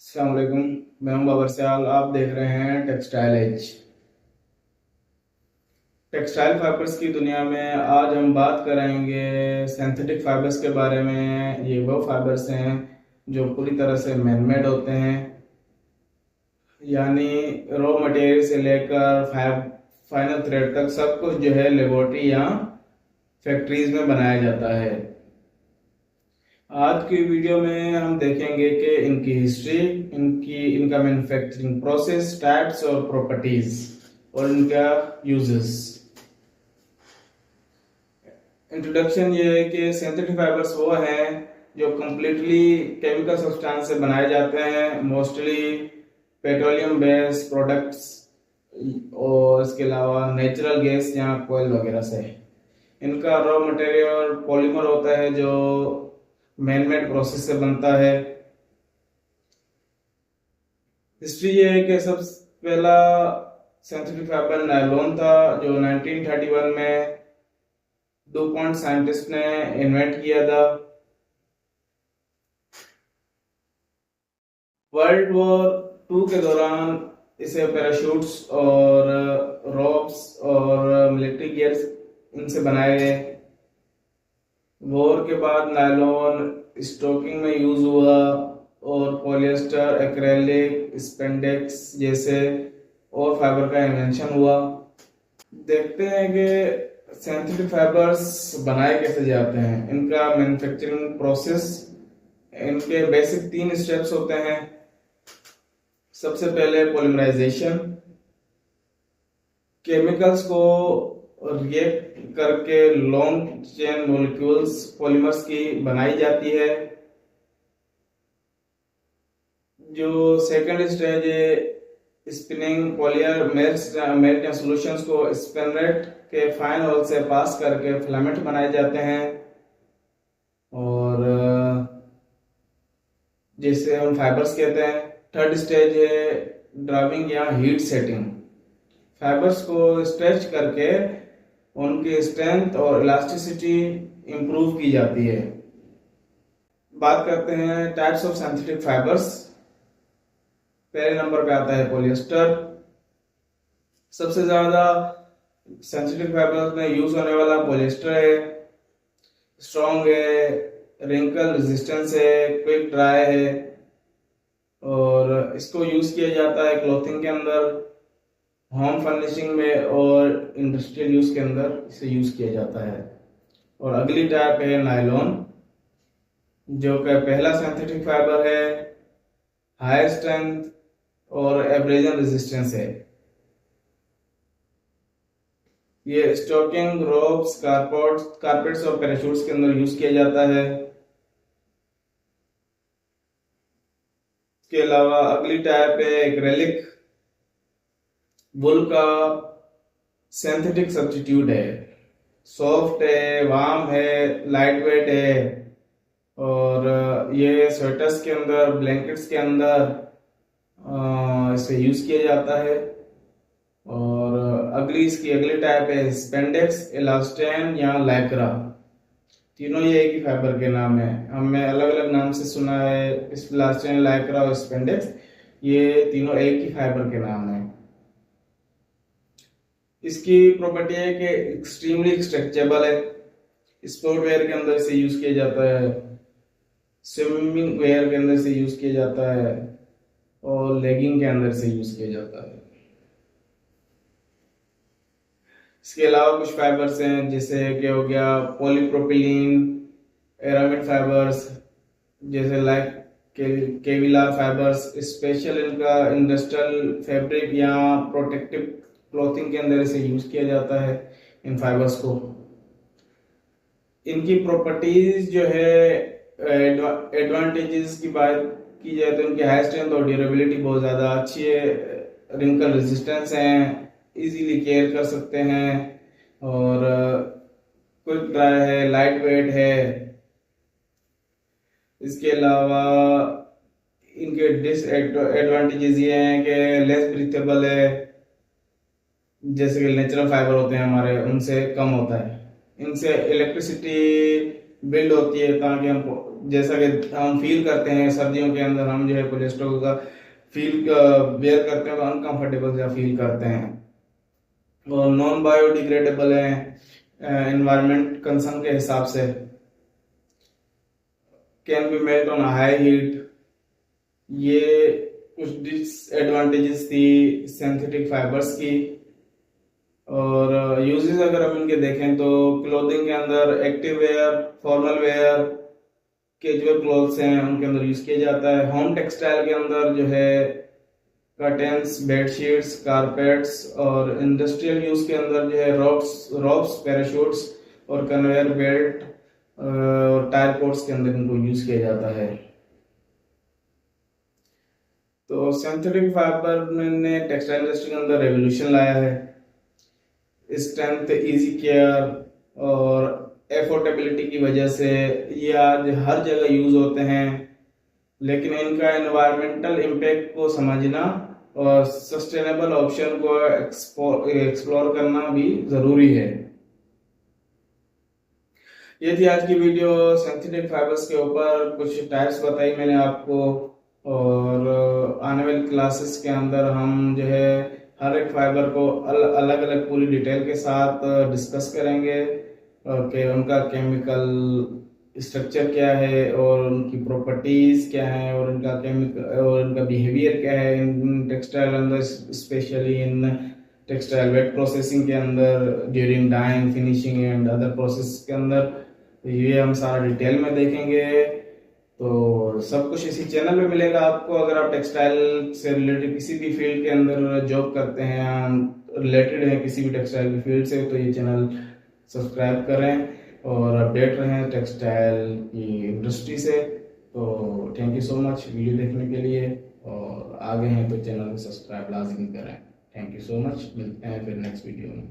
अस्सलाम वालेकुम। मैं हूं बाबर सियाल। आप देख रहे हैं टेक्सटाइल एज। टेक्सटाइल फाइबर्स की दुनिया में आज हम बात करेंगे सिंथेटिक फाइबर्स के बारे में। ये वो फाइबर्स हैं जो पूरी तरह से मैनमेड होते हैं, यानी रॉ मटेरियल से लेकर फाइनल थ्रेड तक सब कुछ जो है लेबोरेटरी या फैक्ट्रीज में बनाया जाता है। आज की वीडियो में हम देखेंगे कि इनकी हिस्ट्री, इनका मैन्युफैक्चरिंग प्रोसेस, टाइप्स और प्रॉपर्टीज और इनका यूजेस। इंट्रोडक्शन ये है कि सिंथेटिक फाइबर्स वो हैं जो कंप्लीटली केमिकल सब्सटेंस से बनाए जाते हैं, मोस्टली पेट्रोलियम बेस्ड प्रोडक्ट्स और इसके अलावा नेचुरल गैस या कोयल वगैरह से। इनका रॉ मटेरियल पॉलीमर होता है जो मैनमेड प्रोसेस से बनता है। हिस्ट्री ये है कि सबसे पहला सिंथेटिक फाइबर नायलॉन था जो 1931 में डुपॉन्ट साइंटिस्ट ने इन्वेंट किया था। वर्ल्ड वॉर टू के दौरान इसे पैराशूट्स और रोप्स और मिलिट्री गियर्स इनसे बनाए गए। वॉर के बाद नायलॉन स्टोकिंग में यूज हुआ और पॉलिएस्टर, एक्रेलिक, स्पेंडेक्स जैसे और फाइबर का इन्वेंशन हुआ। देखते हैं कि सिंथेटिक फाइबर्स बनाए कैसे जाते हैं, इनका मैन्युफैक्चरिंग प्रोसेस। इनके बेसिक 3 स्टेप्स होते हैं। सबसे पहले पॉलीमराइजेशन, केमिकल्स को रिएक्ट करके लॉन्ग चेन मॉलिक्यूल्स पॉलीमर्स की बनाई जाती है। जो सेकंड स्टेज है स्पिनिंग, पॉलिमर मेल्ट सॉल्यूशंस को स्पिनरेट के फाइन होल से पास करके फिलामेंट बनाए जाते हैं और जिसे हम फाइबर्स कहते हैं। थर्ड स्टेज है ड्राइविंग या हीट सेटिंग, फाइबर्स को स्ट्रेच करके उनकी स्ट्रेंथ और इलास्टिसिटी इंप्रूव की जाती है। बात करते हैं टाइप्स ऑफ सिंथेटिक फाइबर्स। पहले नंबर पे आता है पॉलिएस्टर। सबसे ज्यादा सिंथेटिक फाइबर्स में यूज होने वाला पॉलिएस्टर है। स्ट्रॉन्ग है, रिंकल रेजिस्टेंस है, क्विक ड्राई है और इसको यूज किया जाता है क्लोथिंग के अंदर, होम फर्निशिंग में और इंडस्ट्रियल यूज के अंदर इसे यूज किया जाता है। और अगली टाइप है नायलॉन, जो कि पहला सिंथेटिक फाइबर है, हाई स्ट्रेंथ और एब्रेजन रेजिस्टेंस है। ये स्टोकिंग, रोप्स, कारपेट्स और पैराशूट्स के अंदर यूज किया जाता है। इसके अलावा अगली टाइप है एक्रेलिक, वुल का सिंथेटिक सब्स्टिट्यूट है। सॉफ्ट है, वार्म है, लाइट वेट है और ये स्वेटर्स के अंदर, ब्लैंकेट्स के अंदर इसे यूज किया जाता है। और इसकी अगली टाइप है स्पेंडेक्स, इलास्टेन या लाइक्रा। तीनों ये एक ही फाइबर के नाम है, हमने अलग अलग नाम से सुना है। इलास्टेन, लाइक्रा और स्पेंडेक्स, ये तीनों एक ही फाइबर के नाम है। इसकी प्रॉपर्टी है कि एक्सट्रीमली स्ट्रेचेबल है। स्पोर्ट वेयर के अंदर इसे यूज किया जाता है, स्विमिंग वेयर के अंदर से यूज किया जाता है और लेगिंग के अंदर से यूज किया जाता है। इसके अलावा कुछ फाइबर्स हैं जैसे कि हो गया पॉलीप्रोपिलीन, एरामिड फाइबर्स जैसे लाइक केविलार फाइबर्स। स्पेशल इनका इंडस्ट्रियल फैब्रिक या प्रोटेक्टिव क्लोथिंग के अंदर इसे यूज किया जाता है इन फाइबर्स को। इनकी प्रॉपर्टीज जो है, एडवांटेजेस की बात की जाए तो इनकी हाई स्ट्रेंथ और ड्यूरेबिलिटी बहुत ज़्यादा अच्छी है। रिंकल रेजिस्टेंस है, इजीली केयर कर सकते हैं और क्विक ड्राई है, लाइट वेट है। इसके अलावा इनके डिसएडवांटेजेस ये हैं कि लेस ब्रीथेबल है, जैसे कि नेचुरल फाइबर होते हैं हमारे उनसे कम होता है। इनसे इलेक्ट्रिसिटी बिल्ड होती है ताकि हम जैसा कि हम फील करते हैं सर्दियों के अंदर, हम जो है पॉलिएस्टर का फील वेयर करते हैं तो अनकंफर्टेबल सा फील करते हैं। और नॉन बायोडिग्रेडेबल है एनवायरमेंट कंसर्न के हिसाब से, can be melt on high heat. ये कुछ डिसएडवांटेजेस थी सिंथेटिक फाइबर्स की। और यूजेस अगर हम इनके देखें तो क्लोथिंग के अंदर active wear, formal wear, casual clothes हैं उनके अंदर यूज किया जाता है। होम टेक्सटाइल के अंदर जो है कर्टेन्स, बेडशीट्स, कारपेट्स, और इंडस्ट्रियल यूज के अंदर जो है रोप्स, पैराशूट्स और कन्वेयर बेल्ट और टायर कोट्स के अंदर इनको यूज किया जाता है। तो सिंथेटिक फाइबर ने टेक्सटाइल इंडस्ट्री के अंदर रेवोल्यूशन लाया है। स्ट्रेंथ, इजी केयर और एफोर्डेबिलिटी की वजह से ये आज हर जगह यूज होते हैं। लेकिन इनका एनवायरमेंटल इम्पैक्ट को समझना और सस्टेनेबल ऑप्शन को एक्सप्लोर करना भी जरूरी है। ये थी आज की वीडियो सिंथेटिक फाइबर्स के ऊपर, कुछ टाइप्स बताई मैंने आपको। और आने वाली क्लासेस के अंदर हम जो है हर एक फाइबर को अलग अलग पूरी डिटेल के साथ डिस्कस करेंगे कि उनका केमिकल स्ट्रक्चर क्या है और उनकी प्रॉपर्टीज क्या है और उनका केमिकल और उनका बिहेवियर क्या है इन टेक्सटाइल अंदर, specially in textile wet processing के अंदर, during dyeing, finishing and other process के अंदर। ये हम सारा डिटेल में देखेंगे। तो सब कुछ इसी चैनल पे मिलेगा आपको। अगर आप टेक्सटाइल से रिलेटेड किसी भी फील्ड के अंदर जॉब करते हैं, रिलेटेड है किसी भी टेक्सटाइल की फील्ड से, तो ये चैनल सब्सक्राइब करें और अपडेट रहें टेक्सटाइल की इंडस्ट्री से। तो thank you so much video देखने के लिए, और आगे हैं तो चैनल को सब्सक्राइब लाजमी करें। थैंक यू सो मच, मिलते हैं फिर नेक्स्ट वीडियो में।